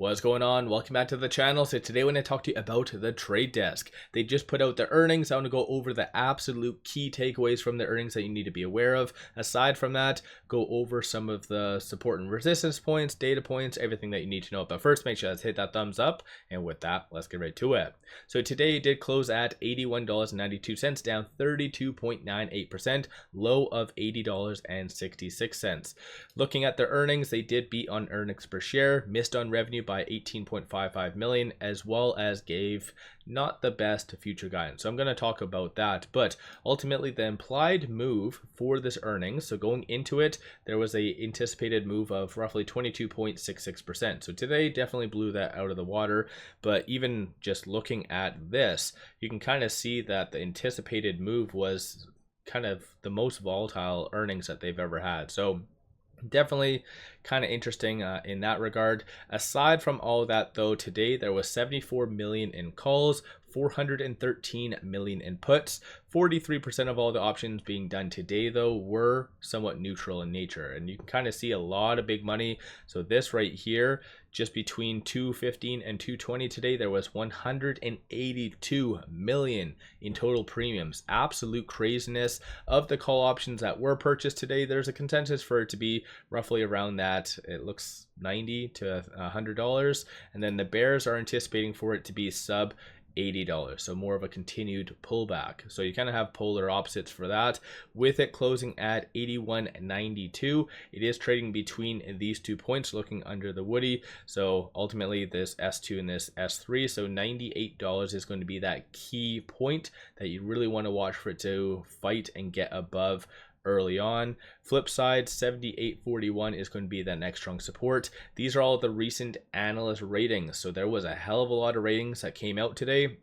What's going on? Welcome back to the channel. So today when I talk to you about the trade desk, they just put out their earnings. I want to go over the absolute key takeaways from the earnings that you need to be aware of. Aside from that, go over some of the support and resistance points, data points, everything that you need to know. But first, make sure to hit that thumbs up. And with that, let's get right to it. So today it did close at $81.92, down 32.98%, low of $80.66. Looking at their earnings, they did beat on earnings per share, missed on revenue by 18.55 million, as well as gave not the best future guidance. So I'm going to talk about that, but ultimately the implied move for this earnings, so going into it, there was a anticipated move of roughly 22.66%. So today definitely blew that out of the water, but even just looking at this, you can kind of see that the anticipated move was kind of the most volatile earnings that they've ever had. So definitely kind of interesting in that regard. Aside from all of that though, today there was 74 million in calls, 413 million in puts. 43% of all the options being done today though were somewhat neutral in nature, and you can kind of see a lot of big money. So this right here, just between 215 and 220 today, there was 182 million in total premiums. Absolute craziness. Of the call options that were purchased today, there's a consensus for it to be roughly around that. It looks $90 to $100, and then the bears are anticipating for it to be sub $80, so more of a continued pullback. So you kind of have polar opposites for that, with it closing at 81.92. It is trading between these 2 points, looking under the woody. So ultimately this S2 and this S3, so $98 is going to be that key point that you really want to watch for it to fight and get above early on. Flip side, 78.41 is going to be that next strong support. These are all the recent analyst ratings, so there was a hell of a lot of ratings that came out today.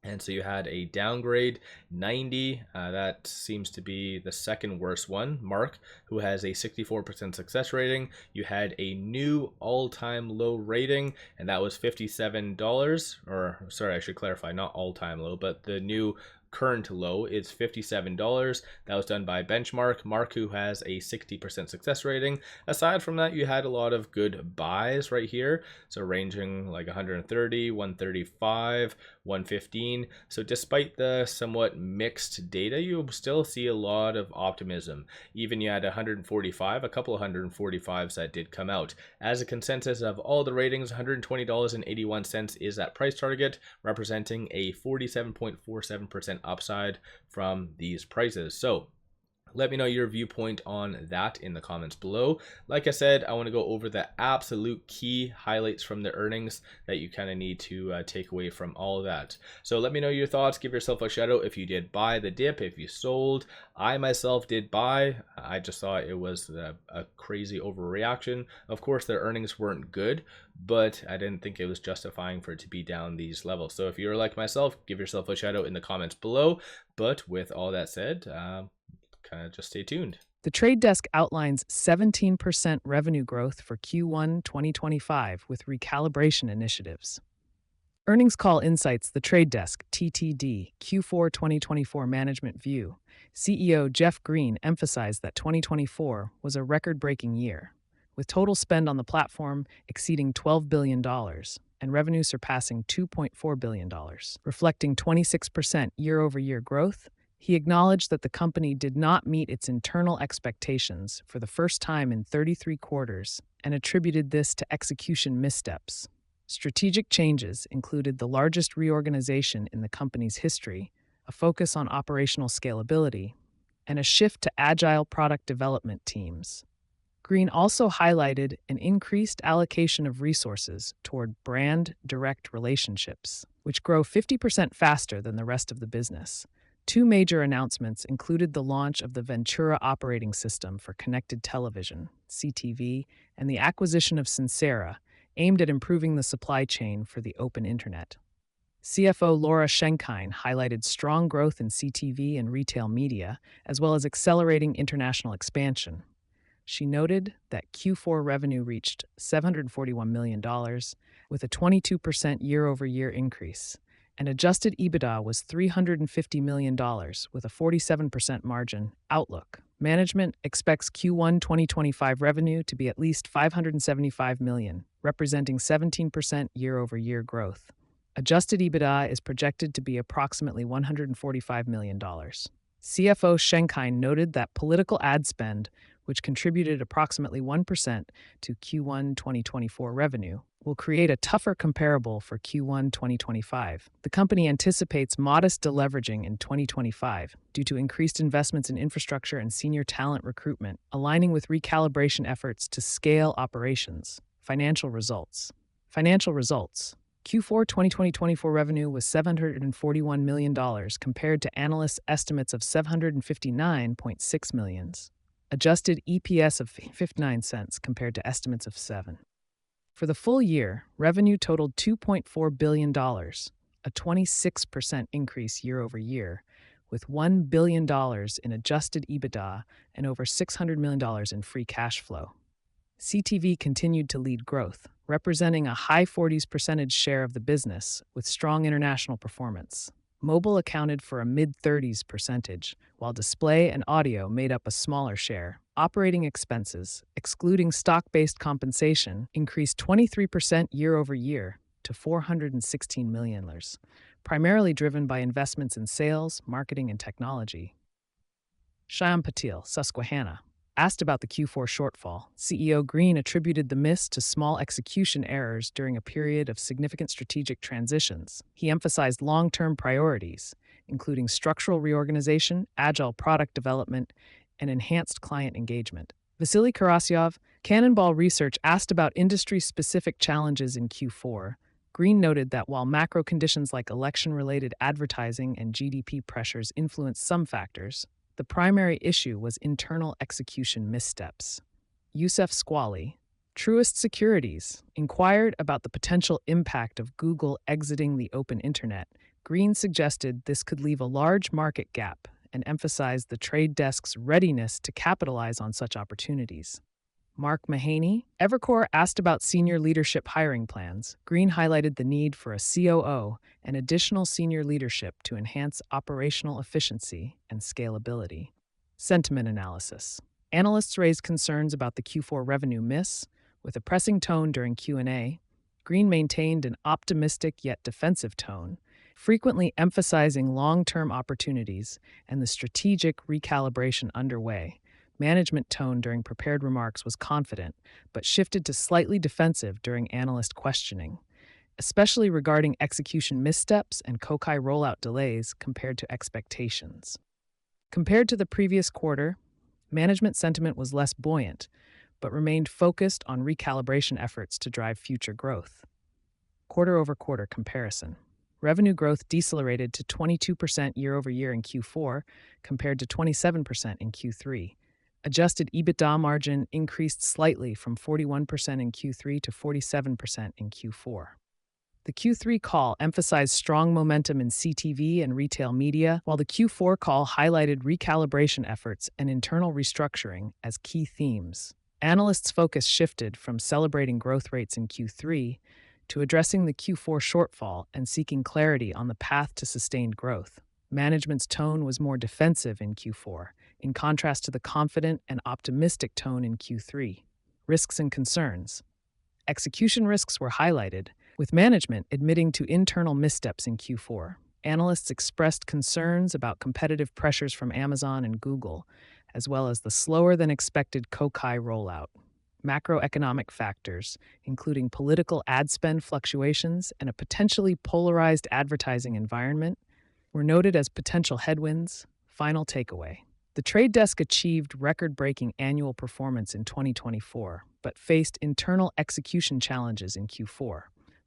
And so you had a downgrade 90, that seems to be the second worst one, Mark, who has a 64% success rating. You had a new all-time low rating, and that was $57, or sorry, I should clarify, not all-time low, but the new current low is $57. That was done by Benchmark, Mark, who has a 60% success rating. Aside from that, you had a lot of good buys right here, so ranging like 130, 135, 115. So despite the somewhat mixed data, you still see a lot of optimism. Even you had 145, a couple of 145s that did come out. As a consensus of all the ratings, $120.81 is that price target, representing a 47.47% upside from these prices. So let me know your viewpoint on that in the comments below. Like I said, I want to go over the absolute key highlights from the earnings that you kind of need to take away from all of that. So let me know your thoughts. Give yourself a shout out if you did buy the dip, if you sold. I myself did buy. I just thought it was a crazy overreaction. Of course, their earnings weren't good, but I didn't think it was justifying for it to be down these levels. So if you're like myself, give yourself a shout out in the comments below. But with all that said, kind of just stay tuned. The trade desk outlines 17% revenue growth for Q1 2025 with recalibration initiatives. Earnings Call Insights, the Trade Desk, TTD, Q4 2024 Management View. CEO Jeff Green emphasized that 2024 was a record-breaking year, with total spend on the platform exceeding $12 billion and revenue surpassing $2.4 billion, reflecting 26% year-over-year growth. He acknowledged that the company did not meet its internal expectations for the first time in 33 quarters and attributed this to execution missteps. Strategic changes included the largest reorganization in the company's history, a focus on operational scalability, and a shift to agile product development teams. Green also highlighted an increased allocation of resources toward brand direct relationships, which grow 50% faster than the rest of the business. Two major announcements included the launch of the Ventura operating system for connected television, CTV, and the acquisition of Sincera, aimed at improving the supply chain for the open internet. CFO Laura Schenkein highlighted strong growth in CTV and retail media, as well as accelerating international expansion. She noted that Q4 revenue reached $741 million, with a 22% year-over-year increase, and adjusted EBITDA was $350 million with a 47% margin. Outlook. Management expects Q1 2025 revenue to be at least $575 million, representing 17% year-over-year growth. Adjusted EBITDA is projected to be approximately $145 million. CFO 𝗖𝗪𝗡𝗡𝗘𝗖𝗧 noted that political ad spend, which contributed approximately 1% to Q1 2024 revenue, will create a tougher comparable for Q1 2025. The company anticipates modest deleveraging in 2025 due to increased investments in infrastructure and senior talent recruitment, aligning with recalibration efforts to scale operations. Financial results. Q4 2024 revenue was $741 million compared to analysts' estimates of $759.6 million. Adjusted EPS of 59 cents compared to estimates of 7. For the full year, revenue totaled $2.4 billion, a 26% increase year-over-year, with $1 billion in adjusted EBITDA and over $600 million in free cash flow. CTV continued to lead growth, representing a high 40s% share of the business, with strong international performance. Mobile accounted for a mid-30s%, while display and audio made up a smaller share. Operating expenses, excluding stock-based compensation, increased 23% year-over-year to $416 million, primarily driven by investments in sales, marketing, and technology. 𝗖𝗪𝗡𝗘𝗖𝗧, asked about the Q4 shortfall, CEO Green attributed the miss to small execution errors during a period of significant strategic transitions. He emphasized long-term priorities, including structural reorganization, agile product development, and enhanced client engagement. Vasily Karasyov, Cannonball Research, asked about industry-specific challenges in Q4. Green noted that while macro conditions like election-related advertising and GDP pressures influenced some factors, the primary issue was internal execution missteps. Youssef Squali, Truist Securities, inquired about the potential impact of Google exiting the open internet. Green suggested this could leave a large market gap and emphasized the trade desk's readiness to capitalize on such opportunities. Mark Mahaney, Evercore, asked about senior leadership hiring plans. Green highlighted the need for a COO and additional senior leadership to enhance operational efficiency and scalability. Sentiment analysis. Analysts raised concerns about the Q4 revenue miss. With a pressing tone during Q&A, Green maintained an optimistic yet defensive tone, frequently emphasizing long-term opportunities and the strategic recalibration underway. Management tone during prepared remarks was confident, but shifted to slightly defensive during analyst questioning, especially regarding execution missteps and 𝗖𝗧 rollout delays compared to expectations. Compared to the previous quarter, management sentiment was less buoyant, but remained focused on recalibration efforts to drive future growth. Quarter-over-quarter comparison. Revenue growth decelerated to 22% year-over-year in Q4, compared to 27% in Q3. Adjusted EBITDA margin increased slightly from 41% in Q3 to 47% in Q4. The Q3 call emphasized strong momentum in CTV and retail media, while the Q4 call highlighted recalibration efforts and internal restructuring as key themes. Analysts' focus shifted from celebrating growth rates in Q3 to addressing the Q4 shortfall and seeking clarity on the path to sustained growth. Management's tone was more defensive in Q4, in contrast to the confident and optimistic tone in Q3. Risks and concerns. Execution risks were highlighted, with management admitting to internal missteps in Q4. Analysts expressed concerns about competitive pressures from Amazon and Google, as well as the slower-than-expected 𝗖𝗧 rollout. Macroeconomic factors, including political ad spend fluctuations and a potentially polarized advertising environment, were noted as potential headwinds. Final takeaway. The trade desk achieved record-breaking annual performance in 2024, but faced internal execution challenges in Q4,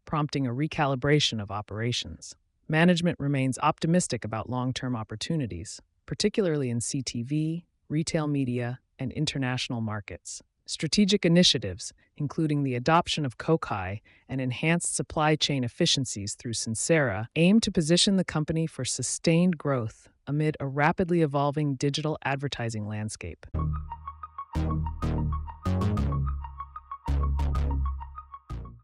prompting a recalibration of operations. Management remains optimistic about long-term opportunities, particularly in CTV, retail media, and international markets. Strategic initiatives, including the adoption of 𝗖𝗧 and enhanced supply chain efficiencies through Sincera, aim to position the company for sustained growth amid a rapidly evolving digital advertising landscape.